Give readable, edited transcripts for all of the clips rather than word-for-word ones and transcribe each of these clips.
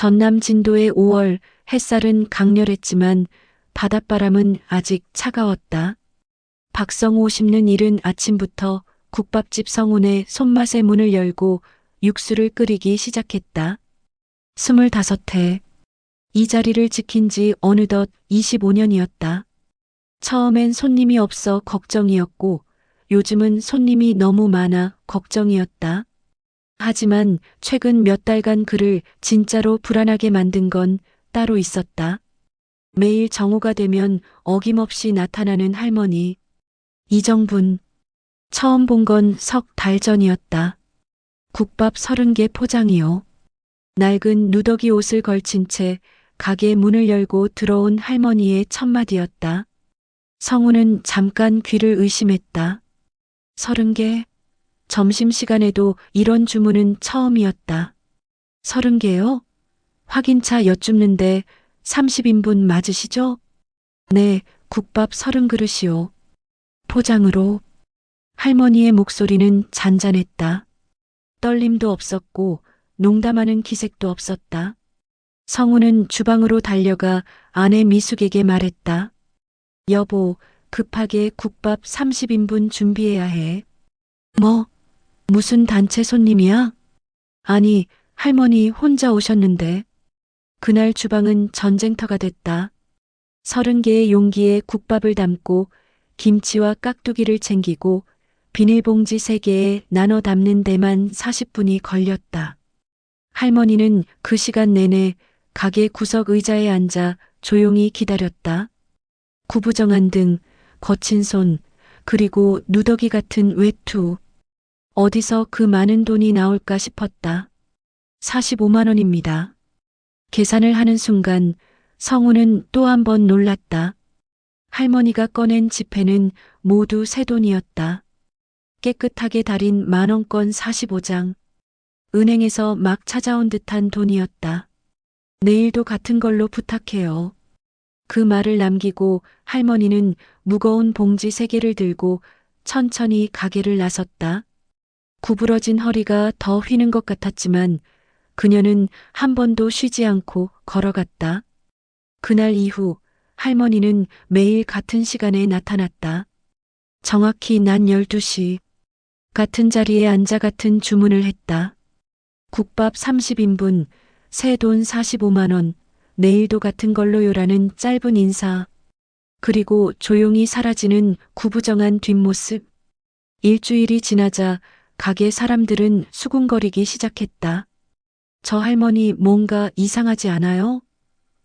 전남 진도의 5월, 햇살은 강렬했지만 바닷바람은 아직 차가웠다. 박성호 씹는 이른 아침부터 국밥집 성운의 손맛의 문을 열고 육수를 끓이기 시작했다. 25해. 이 자리를 지킨 지 어느덧 25년이었다. 처음엔 손님이 없어 걱정이었고 요즘은 손님이 너무 많아 걱정이었다. 하지만 최근 몇 달간 그를 진짜로 불안하게 만든 건 따로 있었다. 매일 정오가 되면 어김없이 나타나는 할머니. 이정분. 처음 본 건 석 달 전이었다. 국밥 30개 포장이요. 낡은 누더기 옷을 걸친 채 가게 문을 열고 들어온 할머니의 첫마디였다. 성우는 잠깐 귀를 의심했다. 30개? 점심시간에도 이런 주문은 처음이었다. 30개요? 확인차 여쭙는데 30인분 맞으시죠? 네, 국밥 30그릇이요. 포장으로. 할머니의 목소리는 잔잔했다. 떨림도 없었고 농담하는 기색도 없었다. 성우는 주방으로 달려가 아내 미숙에게 말했다. 여보, 급하게 국밥 30인분 준비해야 해. 뭐? 무슨 단체 손님이야? 아니, 할머니 혼자 오셨는데. 그날 주방은 전쟁터가 됐다. 30개의 용기에 국밥을 담고 김치와 깍두기를 챙기고 비닐봉지 3개에 나눠 담는 데만 40분이 걸렸다. 할머니는 그 시간 내내 가게 구석 의자에 앉아 조용히 기다렸다. 구부정한 등, 거친 손, 그리고 누더기 같은 외투. 어디서 그 많은 돈이 나올까 싶었다. 45만 원입니다. 계산을 하는 순간 성우는 또 한 번 놀랐다. 할머니가 꺼낸 지폐는 모두 새 돈이었다. 깨끗하게 달인 10,000원권 45장. 은행에서 막 찾아온 듯한 돈이었다. 내일도 같은 걸로 부탁해요. 그 말을 남기고 할머니는 무거운 봉지 3개를 들고 천천히 가게를 나섰다. 구부러진 허리가 더 휘는 것 같았지만 그녀는 한 번도 쉬지 않고 걸어갔다. 그날 이후 할머니는 매일 같은 시간에 나타났다. 정확히 낮 12시. 같은 자리에 앉아 같은 주문을 했다. 국밥 30인분, 새 돈 45만 원, 내일도 같은 걸로요라는 짧은 인사. 그리고 조용히 사라지는 구부정한 뒷모습. 일주일이 지나자 가게 사람들은 수군거리기 시작했다. 저 할머니 뭔가 이상하지 않아요?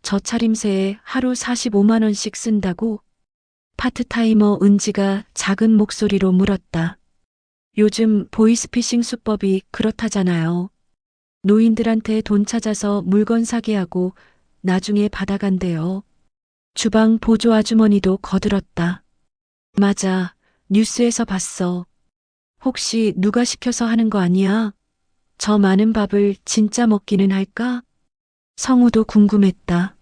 저 차림새에 하루 45만 원씩 쓴다고? 파트타이머 은지가 작은 목소리로 물었다. 요즘 보이스피싱 수법이 그렇다잖아요. 노인들한테 돈 찾아서 물건 사게 하고 나중에 받아간대요. 주방 보조 아주머니도 거들었다. 맞아, 뉴스에서 봤어. 혹시 누가 시켜서 하는 거 아니야? 저 많은 밥을 진짜 먹기는 할까? 성우도 궁금했다.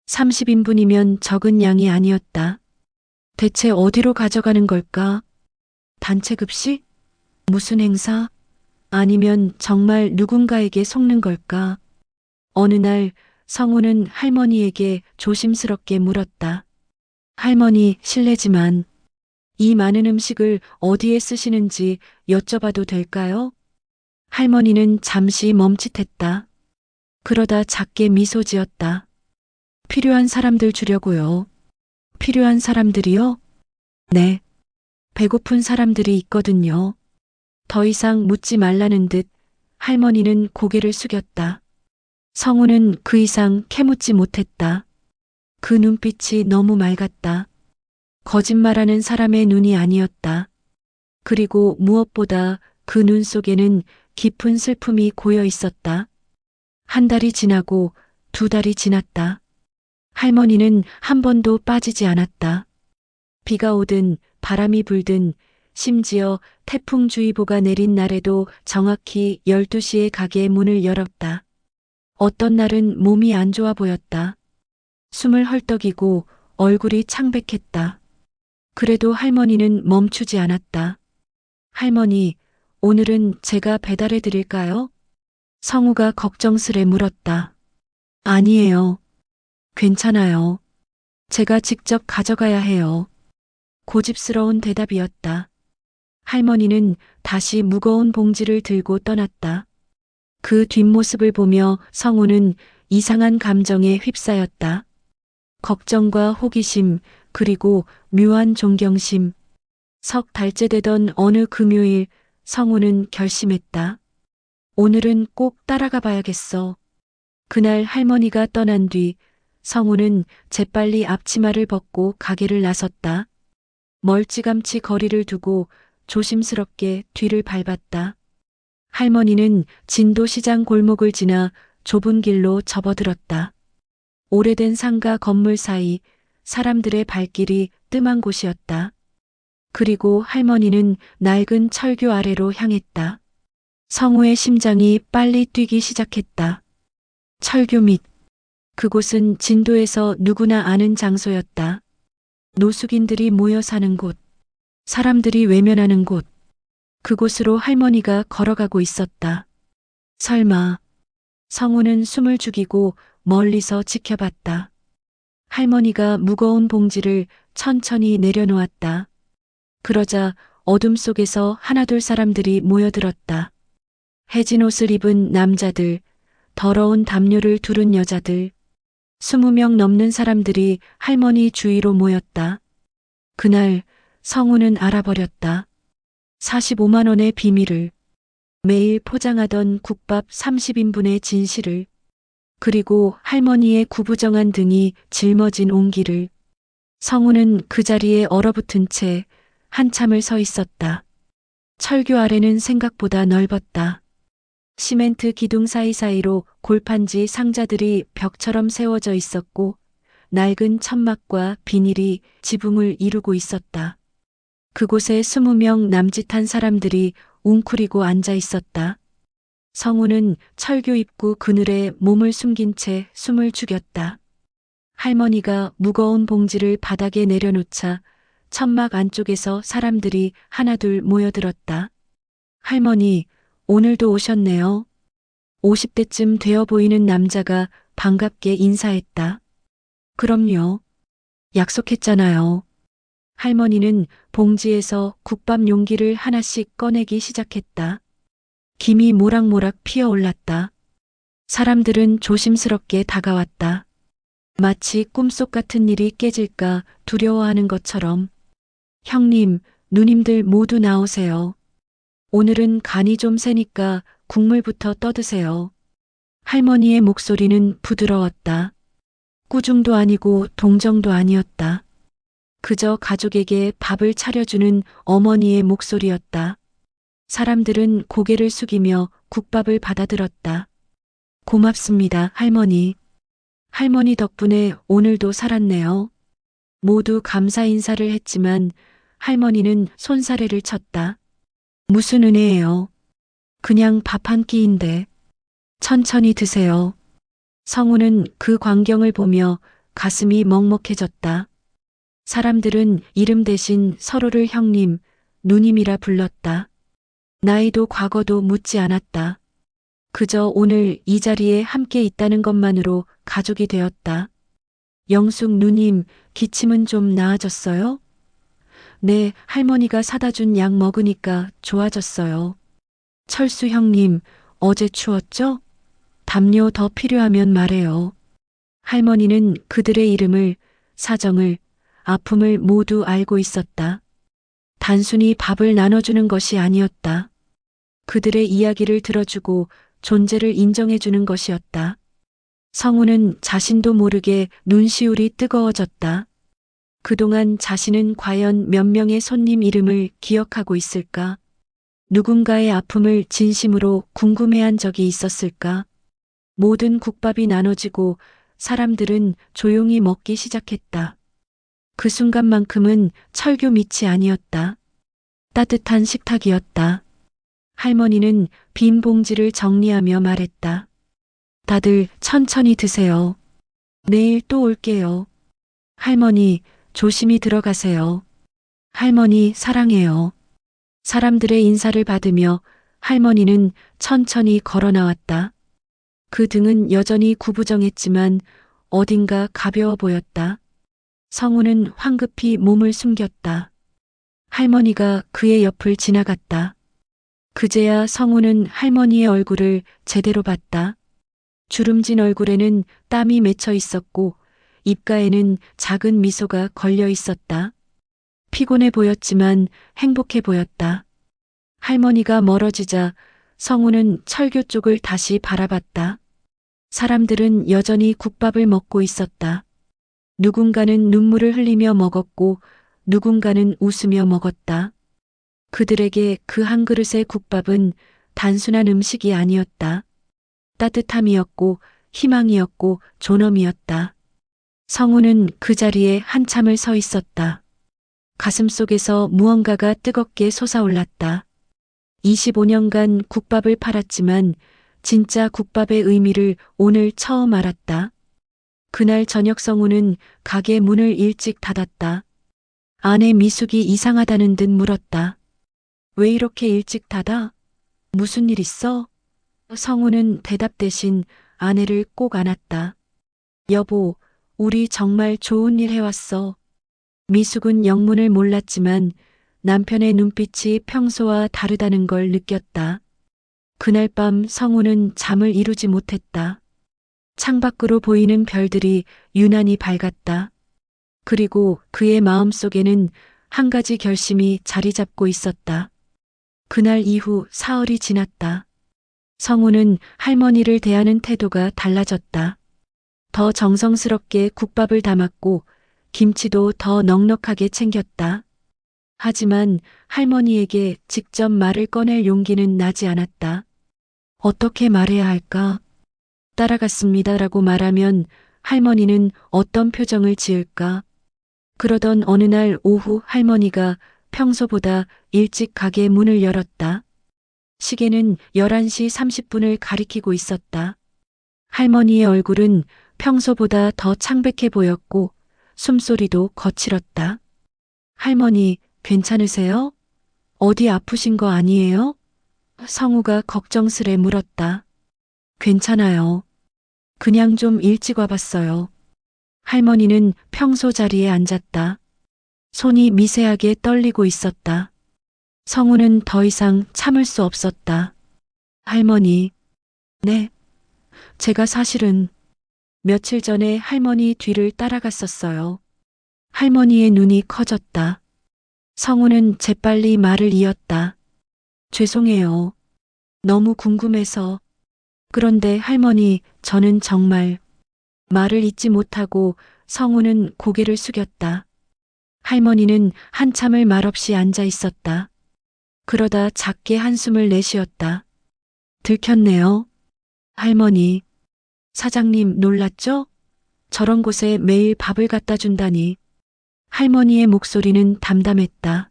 30인분이면 적은 양이 아니었다. 대체 어디로 가져가는 걸까? 단체 급식? 무슨 행사? 아니면 정말 누군가에게 속는 걸까? 어느 날 성우는 할머니에게 조심스럽게 물었다. 할머니, 실례지만 이 많은 음식을 어디에 쓰시는지 여쭤봐도 될까요? 할머니는 잠시 멈칫했다. 그러다 작게 미소 지었다. 필요한 사람들 주려고요. 필요한 사람들이요? 네. 배고픈 사람들이 있거든요. 더 이상 묻지 말라는 듯 할머니는 고개를 숙였다. 성우는 그 이상 캐묻지 못했다. 그 눈빛이 너무 맑았다. 거짓말하는 사람의 눈이 아니었다. 그리고 무엇보다 그 눈 속에는 깊은 슬픔이 고여 있었다. 한 달이 지나고 2달이 지났다. 할머니는 한 번도 빠지지 않았다. 비가 오든 바람이 불든 심지어 태풍주의보가 내린 날에도 정확히 12시에 가게의 문을 열었다. 어떤 날은 몸이 안 좋아 보였다. 숨을 헐떡이고 얼굴이 창백했다. 그래도 할머니는 멈추지 않았다. 할머니, 오늘은 제가 배달해 드릴까요? 성우가 걱정스레 물었다. 아니에요. 괜찮아요. 제가 직접 가져가야 해요. 고집스러운 대답이었다. 할머니는 다시 무거운 봉지를 들고 떠났다. 그 뒷모습을 보며 성우는 이상한 감정에 휩싸였다. 걱정과 호기심, 그리고 묘한 존경심. 석 달째 되던 어느 금요일 성우는 결심했다. 오늘은 꼭 따라가 봐야겠어. 그날 할머니가 떠난 뒤 성우는 재빨리 앞치마를 벗고 가게를 나섰다. 멀찌감치 거리를 두고 조심스럽게 뒤를 밟았다. 할머니는 진도시장 골목을 지나 좁은 길로 접어들었다. 오래된 상가 건물 사이 사람들의 발길이 뜸한 곳이었다. 그리고 할머니는 낡은 철교 아래로 향했다. 성우의 심장이 빨리 뛰기 시작했다. 철교 밑. 그곳은 진도에서 누구나 아는 장소였다. 노숙인들이 모여 사는 곳. 사람들이 외면하는 곳. 그곳으로 할머니가 걸어가고 있었다. 설마. 성우는 숨을 죽이고 멀리서 지켜봤다. 할머니가 무거운 봉지를 천천히 내려놓았다. 그러자 어둠 속에서 하나둘 사람들이 모여들었다. 해진 옷을 입은 남자들, 더러운 담요를 두른 여자들, 20명 넘는 사람들이 할머니 주위로 모였다. 그날 성우는 알아버렸다. 45만 원의 비밀을, 매일 포장하던 국밥 30인분의 진실을, 그리고 할머니의 구부정한 등이 짊어진 온기를. 성우는 그 자리에 얼어붙은 채 한참을 서 있었다. 철교 아래는 생각보다 넓었다. 시멘트 기둥 사이사이로 골판지 상자들이 벽처럼 세워져 있었고 낡은 천막과 비닐이 지붕을 이루고 있었다. 그곳에 20명 남짓한 사람들이 웅크리고 앉아 있었다. 성우는 철교 입구 그늘에 몸을 숨긴 채 숨을 죽였다. 할머니가 무거운 봉지를 바닥에 내려놓자 천막 안쪽에서 사람들이 하나둘 모여들었다. 할머니, 오늘도 오셨네요. 50대쯤 되어 보이는 남자가 반갑게 인사했다. 그럼요. 약속했잖아요. 할머니는 봉지에서 국밥 용기를 하나씩 꺼내기 시작했다. 김이 모락모락 피어올랐다. 사람들은 조심스럽게 다가왔다. 마치 꿈속 같은 일이 깨질까 두려워하는 것처럼. 형님, 누님들 모두 나오세요. 오늘은 간이 좀 세니까 국물부터 떠드세요. 할머니의 목소리는 부드러웠다. 꾸중도 아니고 동정도 아니었다. 그저 가족에게 밥을 차려주는 어머니의 목소리였다. 사람들은 고개를 숙이며 국밥을 받아들었다. 고맙습니다, 할머니. 할머니 덕분에 오늘도 살았네요. 모두 감사 인사를 했지만 할머니는 손사래를 쳤다. 무슨 은혜예요. 그냥 밥 한 끼인데. 천천히 드세요. 성우는 그 광경을 보며 가슴이 먹먹해졌다. 사람들은 이름 대신 서로를 형님, 누님이라 불렀다. 나이도 과거도 묻지 않았다. 그저 오늘 이 자리에 함께 있다는 것만으로 가족이 되었다. 영숙 누님, 기침은 좀 나아졌어요? 네, 할머니가 사다 준 약 먹으니까 좋아졌어요. 철수 형님, 어제 추웠죠? 담요 더 필요하면 말해요. 할머니는 그들의 이름을, 사정을, 아픔을 모두 알고 있었다. 단순히 밥을 나눠주는 것이 아니었다. 그들의 이야기를 들어주고 존재를 인정해주는 것이었다. 성우는 자신도 모르게 눈시울이 뜨거워졌다. 그동안 자신은 과연 몇 명의 손님 이름을 기억하고 있을까? 누군가의 아픔을 진심으로 궁금해한 적이 있었을까? 모든 국밥이 나눠지고 사람들은 조용히 먹기 시작했다. 그 순간만큼은 철교 밑이 아니었다. 따뜻한 식탁이었다. 할머니는 빈 봉지를 정리하며 말했다. 다들 천천히 드세요. 내일 또 올게요. 할머니, 조심히 들어가세요. 할머니, 사랑해요. 사람들의 인사를 받으며 할머니는 천천히 걸어 나왔다. 그 등은 여전히 구부정했지만 어딘가 가벼워 보였다. 성우는 황급히 몸을 숨겼다. 할머니가 그의 옆을 지나갔다. 그제야 성우는 할머니의 얼굴을 제대로 봤다. 주름진 얼굴에는 땀이 맺혀 있었고 입가에는 작은 미소가 걸려 있었다. 피곤해 보였지만 행복해 보였다. 할머니가 멀어지자 성우는 철교 쪽을 다시 바라봤다. 사람들은 여전히 국밥을 먹고 있었다. 누군가는 눈물을 흘리며 먹었고 누군가는 웃으며 먹었다. 그들에게 그 한 그릇의 국밥은 단순한 음식이 아니었다. 따뜻함이었고 희망이었고 존엄이었다. 성우는 그 자리에 한참을 서 있었다. 가슴속에서 무언가가 뜨겁게 솟아올랐다. 25년간 국밥을 팔았지만 진짜 국밥의 의미를 오늘 처음 알았다. 그날 저녁 성우는 가게 문을 일찍 닫았다. 아내 미숙이 이상하다는 듯 물었다. 왜 이렇게 일찍 닫아? 무슨 일 있어? 성우는 대답 대신 아내를 꼭 안았다. 여보, 우리 정말 좋은 일 해왔어. 미숙은 영문을 몰랐지만 남편의 눈빛이 평소와 다르다는 걸 느꼈다. 그날 밤 성우는 잠을 이루지 못했다. 창밖으로 보이는 별들이 유난히 밝았다. 그리고 그의 마음속에는 한 가지 결심이 자리 잡고 있었다. 그날 이후 사흘이 지났다. 성우는 할머니를 대하는 태도가 달라졌다. 더 정성스럽게 국밥을 담았고 김치도 더 넉넉하게 챙겼다. 하지만 할머니에게 직접 말을 꺼낼 용기는 나지 않았다. 어떻게 말해야 할까? 따라갔습니다라고 말하면 할머니는 어떤 표정을 지을까? 그러던 어느 날 오후 할머니가 평소보다 일찍 가게 문을 열었다. 시계는 11시 30분을 가리키고 있었다. 할머니의 얼굴은 평소보다 더 창백해 보였고 숨소리도 거칠었다. 할머니, 괜찮으세요? 어디 아프신 거 아니에요? 성우가 걱정스레 물었다. 괜찮아요. 그냥 좀 일찍 와봤어요. 할머니는 평소 자리에 앉았다. 손이 미세하게 떨리고 있었다. 성우는 더 이상 참을 수 없었다. 할머니, 네. 제가 사실은 며칠 전에 할머니 뒤를 따라갔었어요. 할머니의 눈이 커졌다. 성우는 재빨리 말을 이었다. 죄송해요. 너무 궁금해서. 그런데 할머니, 저는 정말 말을 잇지 못하고 성우는 고개를 숙였다. 할머니는 한참을 말없이 앉아 있었다. 그러다 작게 한숨을 내쉬었다. 들켰네요. 할머니, 사장님 놀랐죠? 저런 곳에 매일 밥을 갖다 준다니. 할머니의 목소리는 담담했다.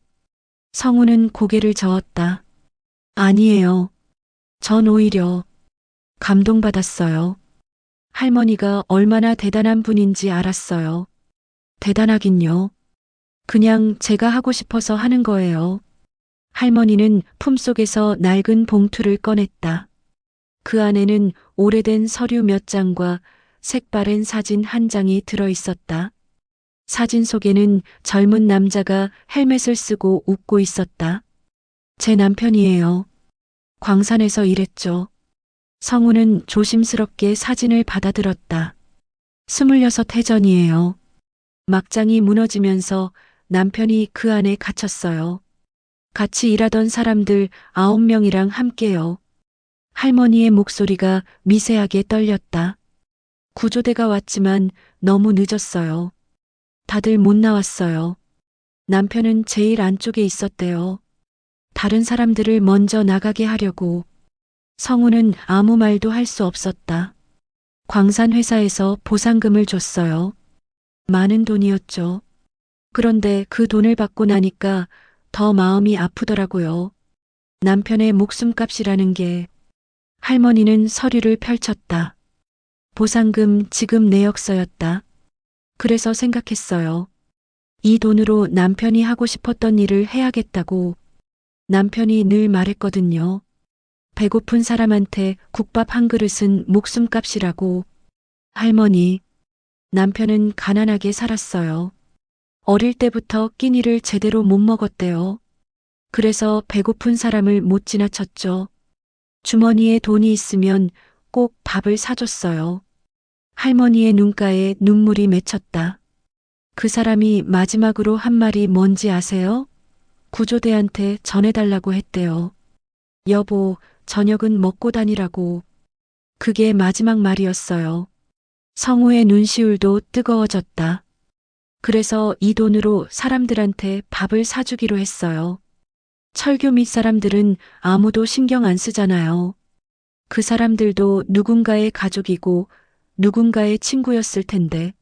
성우는 고개를 저었다. 아니에요. 전 오히려 감동받았어요. 할머니가 얼마나 대단한 분인지 알았어요. 대단하긴요. 그냥 제가 하고 싶어서 하는 거예요. 할머니는 품속에서 낡은 봉투를 꺼냈다. 그 안에는 오래된 서류 몇 장과 색바랜 사진 한 장이 들어 있었다. 사진 속에는 젊은 남자가 헬멧을 쓰고 웃고 있었다. 제 남편이에요. 광산에서 일했죠. 성우는 조심스럽게 사진을 받아들었다. 26 해전이에요. 막장이 무너지면서 남편이 그 안에 갇혔어요. 같이 일하던 사람들 9명이랑 함께요. 할머니의 목소리가 미세하게 떨렸다. 구조대가 왔지만 너무 늦었어요. 다들 못 나왔어요. 남편은 제일 안쪽에 있었대요. 다른 사람들을 먼저 나가게 하려고. 성우는 아무 말도 할 수 없었다. 광산 회사에서 보상금을 줬어요. 많은 돈이었죠. 그런데 그 돈을 받고 나니까 더 마음이 아프더라고요. 남편의 목숨값이라는 게. 할머니는 서류를 펼쳤다. 보상금 지급 내역서였다. 그래서 생각했어요. 이 돈으로 남편이 하고 싶었던 일을 해야겠다고. 남편이 늘 말했거든요. 배고픈 사람한테 국밥 한 그릇은 목숨값이라고. 할머니, 남편은 가난하게 살았어요. 어릴 때부터 끼니를 제대로 못 먹었대요. 그래서 배고픈 사람을 못 지나쳤죠. 주머니에 돈이 있으면 꼭 밥을 사줬어요. 할머니의 눈가에 눈물이 맺혔다. 그 사람이 마지막으로 한 말이 뭔지 아세요? 구조대한테 전해달라고 했대요. 여보, 저녁은 먹고 다니라고. 그게 마지막 말이었어요. 성우의 눈시울도 뜨거워졌다. 그래서 이 돈으로 사람들한테 밥을 사주기로 했어요. 철교 밑 사람들은 아무도 신경 안 쓰잖아요. 그 사람들도 누군가의 가족이고 누군가의 친구였을 텐데.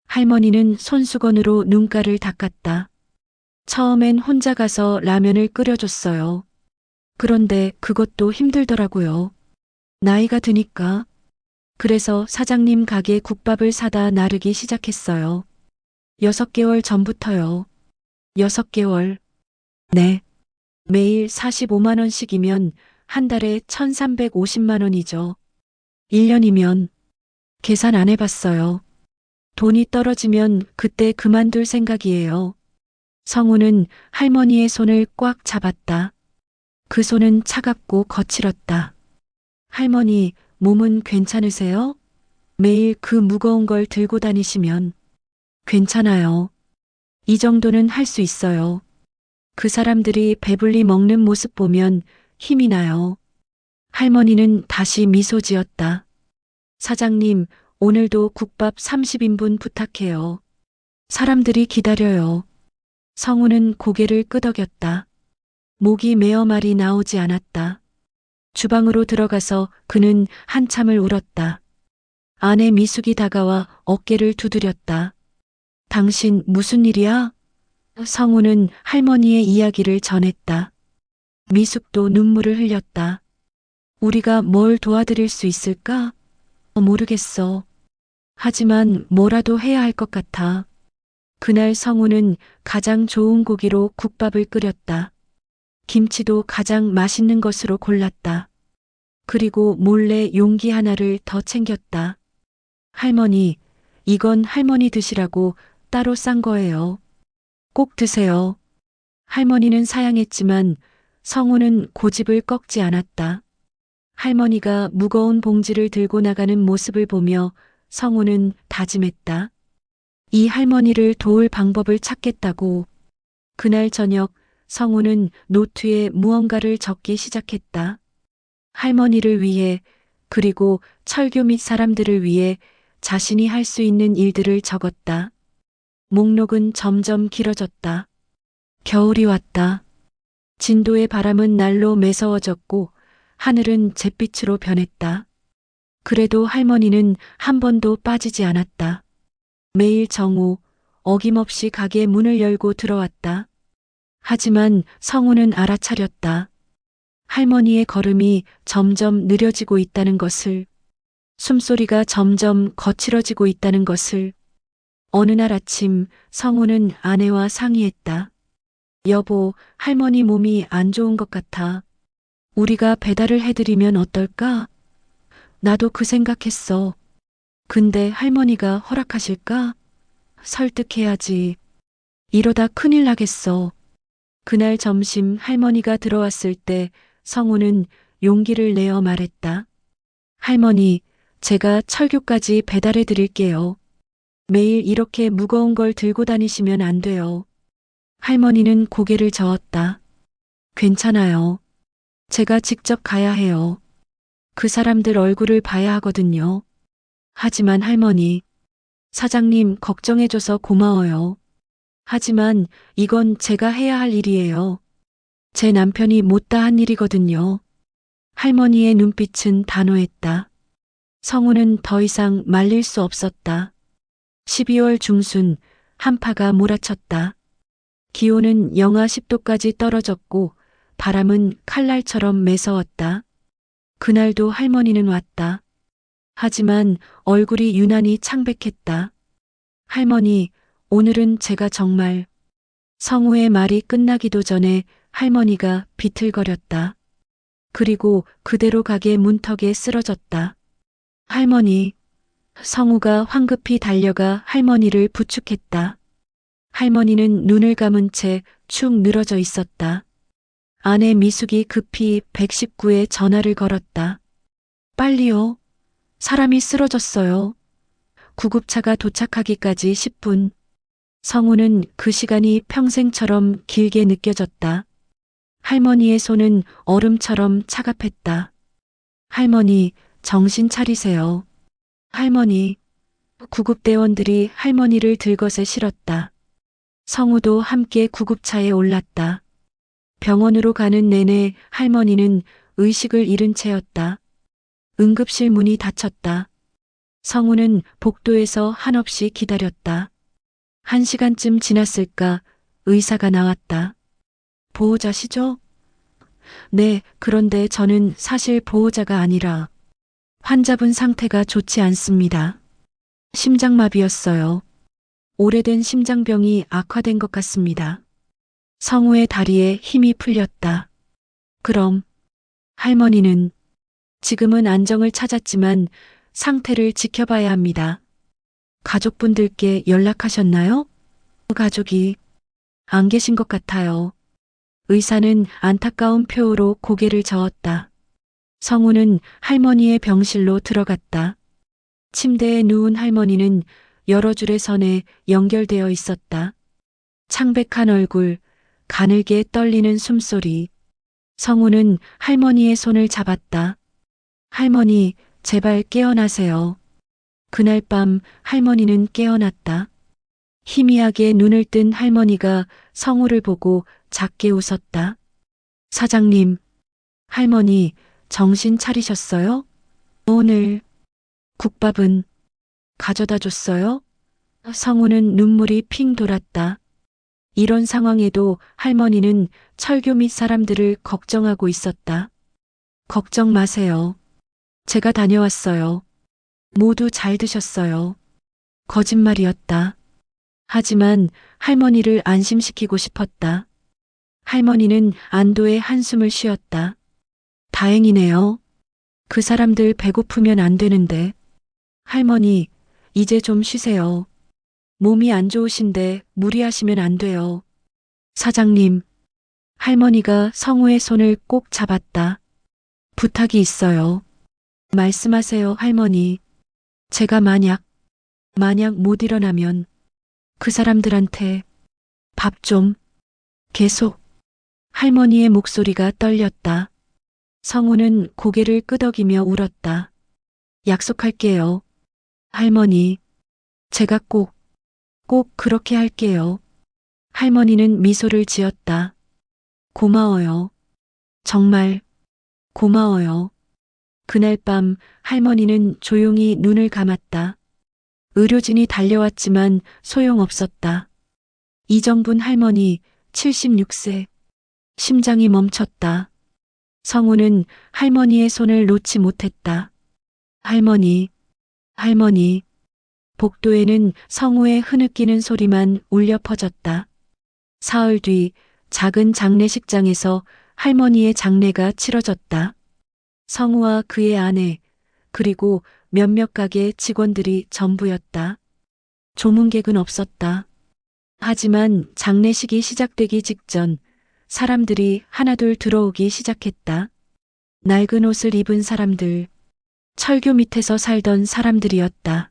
할머니는 손수건으로 눈가를 닦았다. 처음엔 혼자 가서 라면을 끓여줬어요. 그런데 그것도 힘들더라고요. 나이가 드니까. 그래서 사장님 가게 국밥을 사다 나르기 시작했어요. 6개월 전부터요. 6개월. 네. 매일 45만 원씩이면 한 달에 1,350만 원이죠. 1년이면 계산 안 해봤어요. 돈이 떨어지면 그때 그만둘 생각이에요. 성우는 할머니의 손을 꽉 잡았다. 그 손은 차갑고 거칠었다. 할머니, 몸은 괜찮으세요? 매일 그 무거운 걸 들고 다니시면. 괜찮아요. 이 정도는 할 수 있어요. 그 사람들이 배불리 먹는 모습 보면 힘이 나요. 할머니는 다시 미소 지었다. 사장님, 오늘도 국밥 30인분 부탁해요. 사람들이 기다려요. 성우는 고개를 끄덕였다. 목이 메어 말이 나오지 않았다. 주방으로 들어가서 그는 한참을 울었다. 아내 미숙이 다가와 어깨를 두드렸다. 당신 무슨 일이야? 성우는 할머니의 이야기를 전했다. 미숙도 눈물을 흘렸다. 우리가 뭘 도와드릴 수 있을까? 모르겠어. 하지만 뭐라도 해야 할 것 같아. 그날 성우는 가장 좋은 고기로 국밥을 끓였다. 김치도 가장 맛있는 것으로 골랐다. 그리고 몰래 용기 하나를 더 챙겼다. 할머니, 이건 할머니 드시라고 따로 싼 거예요. 꼭 드세요. 할머니는 사양했지만 성우는 고집을 꺾지 않았다. 할머니가 무거운 봉지를 들고 나가는 모습을 보며 성우는 다짐했다. 이 할머니를 도울 방법을 찾겠다고. 그날 저녁 성우는 노트에 무언가를 적기 시작했다. 할머니를 위해, 그리고 철교 및 사람들을 위해 자신이 할 수 있는 일들을 적었다. 목록은 점점 길어졌다. 겨울이 왔다. 진도의 바람은 날로 매서워졌고 하늘은 잿빛으로 변했다. 그래도 할머니는 한 번도 빠지지 않았다. 매일 정오 어김없이 가게 문을 열고 들어왔다. 하지만 성우는 알아차렸다. 할머니의 걸음이 점점 느려지고 있다는 것을, 숨소리가 점점 거칠어지고 있다는 것을. 어느 날 아침 성우는 아내와 상의했다. 여보, 할머니 몸이 안 좋은 것 같아. 우리가 배달을 해드리면 어떨까? 나도 그 생각했어. 근데 할머니가 허락하실까? 설득해야지. 이러다 큰일 나겠어. 그날 점심 할머니가 들어왔을 때 성우는 용기를 내어 말했다. 할머니, 제가 철교까지 배달해 드릴게요. 매일 이렇게 무거운 걸 들고 다니시면 안 돼요. 할머니는 고개를 저었다. 괜찮아요. 제가 직접 가야 해요. 그 사람들 얼굴을 봐야 하거든요. 하지만 할머니, 사장님 걱정해줘서 고마워요. 하지만 이건 제가 해야 할 일이에요. 제 남편이 못다 한 일이거든요. 할머니의 눈빛은 단호했다. 성우는 더 이상 말릴 수 없었다. 12월 중순 한파가 몰아쳤다. 기온은 영하 10도까지 떨어졌고 바람은 칼날처럼 매서웠다. 그날도 할머니는 왔다. 하지만 얼굴이 유난히 창백했다. 할머니, 오늘은 제가 정말. 성우의 말이 끝나기도 전에 할머니가 비틀거렸다. 그리고 그대로 가게 문턱에 쓰러졌다. 할머니. 성우가 황급히 달려가 할머니를 부축했다. 할머니는 눈을 감은 채 축 늘어져 있었다. 아내 미숙이 급히 119에 전화를 걸었다. 빨리요. 사람이 쓰러졌어요. 구급차가 도착하기까지 10분. 성우는 그 시간이 평생처럼 길게 느껴졌다. 할머니의 손은 얼음처럼 차갑했다. 할머니, 정신 차리세요. 할머니. 구급대원들이 할머니를 들것에 실었다. 성우도 함께 구급차에 올랐다. 병원으로 가는 내내 할머니는 의식을 잃은 채였다. 응급실 문이 닫혔다. 성우는 복도에서 한없이 기다렸다. 1시간쯤 지났을까 의사가 나왔다. 보호자시죠? 네, 그런데 저는 사실 보호자가 아니라 환자분 상태가 좋지 않습니다. 심장마비였어요. 오래된 심장병이 악화된 것 같습니다. 성우의 다리에 힘이 풀렸다. 그럼 할머니는 지금은 안정을 찾았지만 상태를 지켜봐야 합니다. 가족분들께 연락하셨나요? 가족이 안 계신 것 같아요. 의사는 안타까운 표로 고개를 저었다. 성우는 할머니의 병실로 들어갔다. 침대에 누운 할머니는 여러 줄의 선에 연결되어 있었다. 창백한 얼굴, 가늘게 떨리는 숨소리. 성우는 할머니의 손을 잡았다. 할머니, 제발 깨어나세요. 그날 밤 할머니는 깨어났다. 희미하게 눈을 뜬 할머니가 성우를 보고 작게 웃었다. 사장님, 할머니, 정신 차리셨어요? 오늘 국밥은 가져다 줬어요? 성우는 눈물이 핑 돌았다. 이런 상황에도 할머니는 철교 및 사람들을 걱정하고 있었다. 걱정 마세요. 제가 다녀왔어요. 모두 잘 드셨어요. 거짓말이었다. 하지만 할머니를 안심시키고 싶었다. 할머니는 안도의 한숨을 쉬었다. 다행이네요. 그 사람들 배고프면 안 되는데. 할머니, 이제 좀 쉬세요. 몸이 안 좋으신데 무리하시면 안 돼요. 사장님, 할머니가 성우의 손을 꼭 잡았다. 부탁이 있어요. 말씀하세요, 할머니. 제가 만약 못 일어나면 그 사람들한테 밥 좀 계속. 할머니의 목소리가 떨렸다. 성우는 고개를 끄덕이며 울었다. 약속할게요. 할머니, 제가 꼭 그렇게 할게요. 할머니는 미소를 지었다. 고마워요. 정말 고마워요. 그날 밤 할머니는 조용히 눈을 감았다. 의료진이 달려왔지만 소용없었다. 이정분 할머니 76세. 심장이 멈췄다. 성우는 할머니의 손을 놓지 못했다. 할머니. 복도에는 성우의 흐느끼는 소리만 울려 퍼졌다. 사흘 뒤 작은 장례식장에서 할머니의 장례가 치러졌다. 성우와 그의 아내, 그리고 몇몇 가게 직원들이 전부였다. 조문객은 없었다. 하지만 장례식이 시작되기 직전 사람들이 하나둘 들어오기 시작했다. 낡은 옷을 입은 사람들, 철교 밑에서 살던 사람들이었다.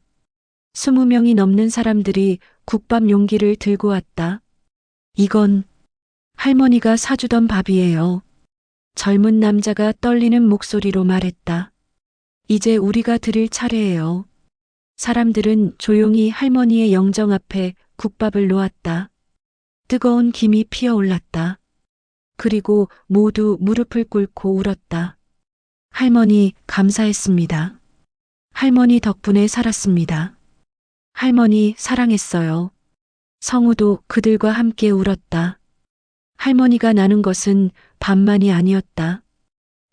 20명이 넘는 사람들이 국밥 용기를 들고 왔다. 이건 할머니가 사주던 밥이에요. 젊은 남자가 떨리는 목소리로 말했다. 이제 우리가 드릴 차례예요. 사람들은 조용히 할머니의 영정 앞에 국밥을 놓았다. 뜨거운 김이 피어올랐다. 그리고 모두 무릎을 꿇고 울었다. 할머니 감사했습니다. 할머니 덕분에 살았습니다. 할머니 사랑했어요. 성우도 그들과 함께 울었다. 할머니가 나눈 것은 밥만이 아니었다.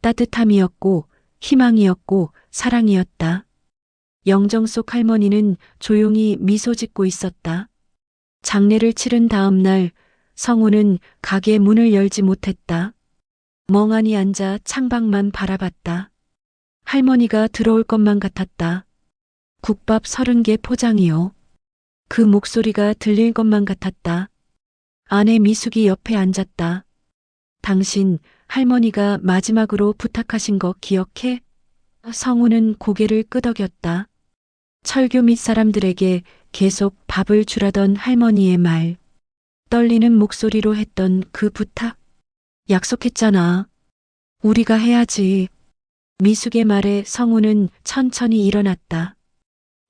따뜻함이었고 희망이었고 사랑이었다. 영정 속 할머니는 조용히 미소 짓고 있었다. 장례를 치른 다음 날 성우는 가게 문을 열지 못했다. 멍하니 앉아 창밖만 바라봤다. 할머니가 들어올 것만 같았다. 국밥 30개 포장이요. 그 목소리가 들릴 것만 같았다. 아내 미숙이 옆에 앉았다. 당신 할머니가 마지막으로 부탁하신 거 기억해? 성우는 고개를 끄덕였다. 철교 밑 사람들에게 계속 밥을 주라던 할머니의 말. 떨리는 목소리로 했던 그 부탁. 약속했잖아. 우리가 해야지. 미숙의 말에 성우는 천천히 일어났다.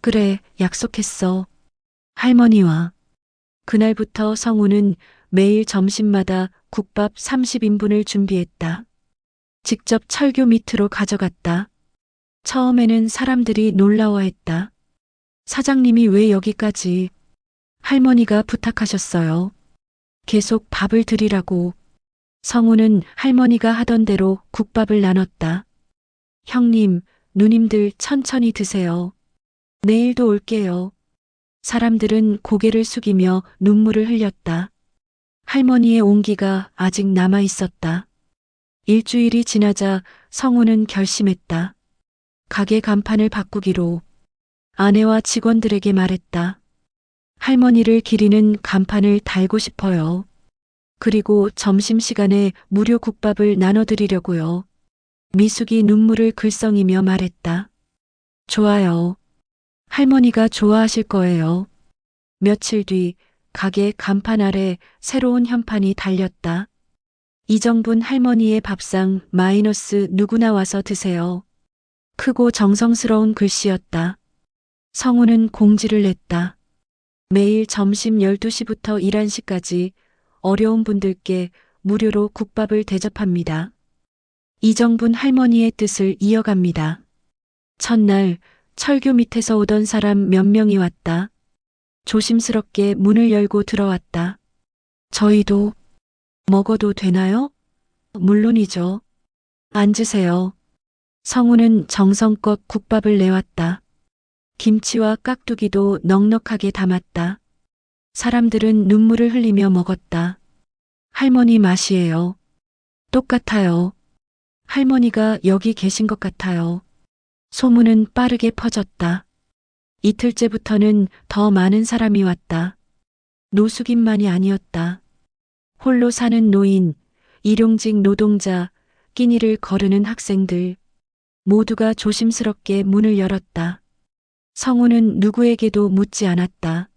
그래, 약속했어. 할머니와. 그날부터 성우는 매일 점심마다 국밥 30인분을 준비했다. 직접 철교 밑으로 가져갔다. 처음에는 사람들이 놀라워했다. 사장님이 왜 여기까지? 할머니가 부탁하셨어요. 계속 밥을 드리라고. 성우는 할머니가 하던 대로 국밥을 나눴다. 형님, 누님들 천천히 드세요. 내일도 올게요. 사람들은 고개를 숙이며 눈물을 흘렸다. 할머니의 온기가 아직 남아 있었다. 일주일이 지나자 성우는 결심했다. 가게 간판을 바꾸기로. 아내와 직원들에게 말했다. 할머니를 기리는 간판을 달고 싶어요. 그리고 점심시간에 무료 국밥을 나눠드리려고요. 미숙이 눈물을 글썽이며 말했다. 좋아요. 할머니가 좋아하실 거예요. 며칠 뒤 가게 간판 아래 새로운 현판이 달렸다. 이정분 할머니의 밥상 마이너스 누구나 와서 드세요. 크고 정성스러운 글씨였다. 성우는 공지를 냈다. 매일 점심 12시부터 1시까지 어려운 분들께 무료로 국밥을 대접합니다. 이정분 할머니의 뜻을 이어갑니다. 첫날 철교 밑에서 오던 사람 몇 명이 왔다. 조심스럽게 문을 열고 들어왔다. 저희도 먹어도 되나요? 물론이죠. 앉으세요. 성우는 정성껏 국밥을 내왔다. 김치와 깍두기도 넉넉하게 담았다. 사람들은 눈물을 흘리며 먹었다. 할머니 맛이에요. 똑같아요. 할머니가 여기 계신 것 같아요. 소문은 빠르게 퍼졌다. 이틀째부터는 더 많은 사람이 왔다. 노숙인만이 아니었다. 홀로 사는 노인, 일용직 노동자, 끼니를 거르는 학생들, 모두가 조심스럽게 문을 열었다. 성우는 누구에게도 묻지 않았다.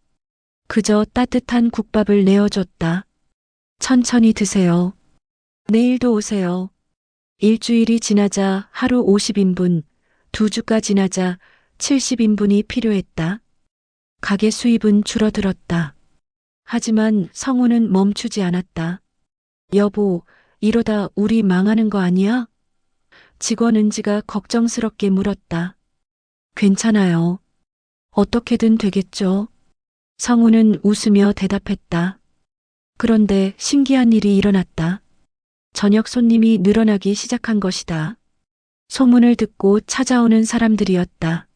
그저 따뜻한 국밥을 내어줬다. 천천히 드세요. 내일도 오세요. 일주일이 지나자 하루 50인분, 2주가 지나자 70인분이 필요했다. 가게 수입은 줄어들었다. 하지만 성우는 멈추지 않았다. 여보, 이러다 우리 망하는 거 아니야? 직원 은지가 걱정스럽게 물었다. 괜찮아요. 어떻게든 되겠죠. 성우는 웃으며 대답했다. 그런데 신기한 일이 일어났다. 저녁 손님이 늘어나기 시작한 것이다. 소문을 듣고 찾아오는 사람들이었다.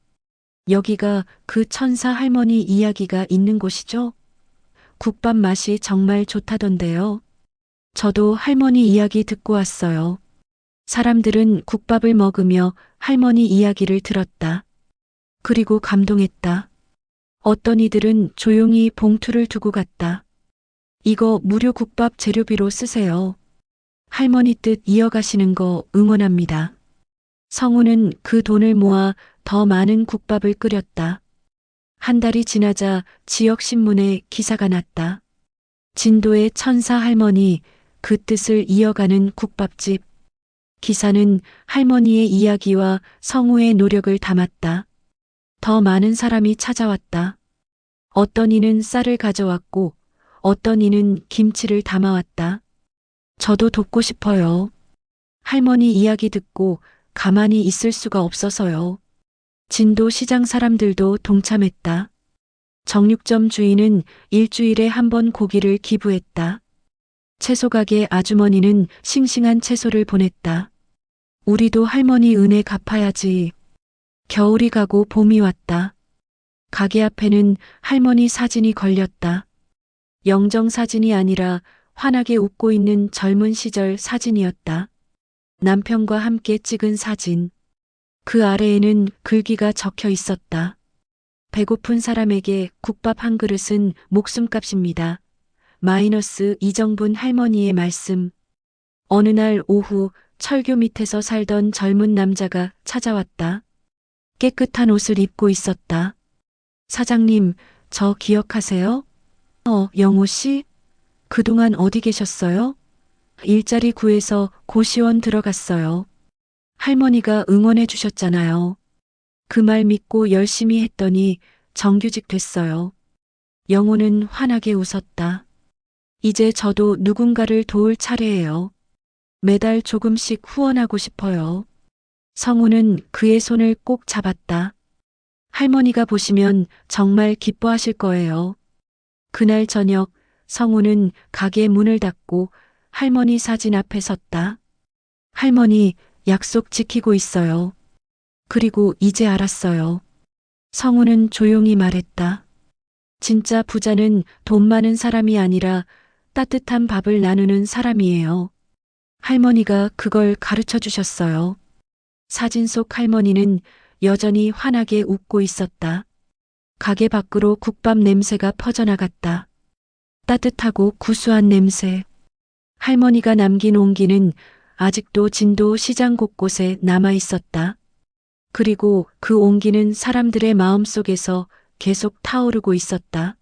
여기가 그 천사 할머니 이야기가 있는 곳이죠? 국밥 맛이 정말 좋다던데요. 저도 할머니 이야기 듣고 왔어요. 사람들은 국밥을 먹으며 할머니 이야기를 들었다. 그리고 감동했다. 어떤 이들은 조용히 봉투를 두고 갔다. 이거 무료 국밥 재료비로 쓰세요. 할머니 뜻 이어가시는 거 응원합니다. 성우는 그 돈을 모아 더 많은 국밥을 끓였다. 한 달이 지나자 지역 신문에 기사가 났다. 진도의 천사 할머니, 그 뜻을 이어가는 국밥집. 기사는 할머니의 이야기와 성우의 노력을 담았다. 더 많은 사람이 찾아왔다. 어떤 이는 쌀을 가져왔고 어떤 이는 김치를 담아왔다. 저도 돕고 싶어요. 할머니 이야기 듣고 가만히 있을 수가 없어서요. 진도 시장 사람들도 동참했다. 정육점 주인은 일주일에 한 번 고기를 기부했다. 채소 가게 아주머니는 싱싱한 채소를 보냈다. 우리도 할머니 은혜 갚아야지. 겨울이 가고 봄이 왔다. 가게 앞에는 할머니 사진이 걸렸다. 영정 사진이 아니라 환하게 웃고 있는 젊은 시절 사진이었다. 남편과 함께 찍은 사진. 그 아래에는 글귀가 적혀 있었다. 배고픈 사람에게 국밥 한 그릇은 목숨값입니다. 마이너스 이정분 할머니의 말씀. 어느 날 오후 철교 밑에서 살던 젊은 남자가 찾아왔다. 깨끗한 옷을 입고 있었다. 사장님, 저 기억하세요? 영호 씨? 그동안 어디 계셨어요? 일자리 구해서 고시원 들어갔어요. 할머니가 응원해 주셨잖아요. 그 말 믿고 열심히 했더니 정규직 됐어요. 영호는 환하게 웃었다. 이제 저도 누군가를 도울 차례예요. 매달 조금씩 후원하고 싶어요. 성우는 그의 손을 꼭 잡았다. 할머니가 보시면 정말 기뻐하실 거예요. 그날 저녁 성우는 가게 문을 닫고 할머니 사진 앞에 섰다. 할머니, 약속 지키고 있어요. 그리고 이제 알았어요. 성우는 조용히 말했다. 진짜 부자는 돈 많은 사람이 아니라 따뜻한 밥을 나누는 사람이에요. 할머니가 그걸 가르쳐 주셨어요. 사진 속 할머니는 여전히 환하게 웃고 있었다. 가게 밖으로 국밥 냄새가 퍼져나갔다. 따뜻하고 구수한 냄새. 할머니가 남긴 온기는 아직도 진도 시장 곳곳에 남아 있었다. 그리고 그 온기는 사람들의 마음속에서 계속 타오르고 있었다.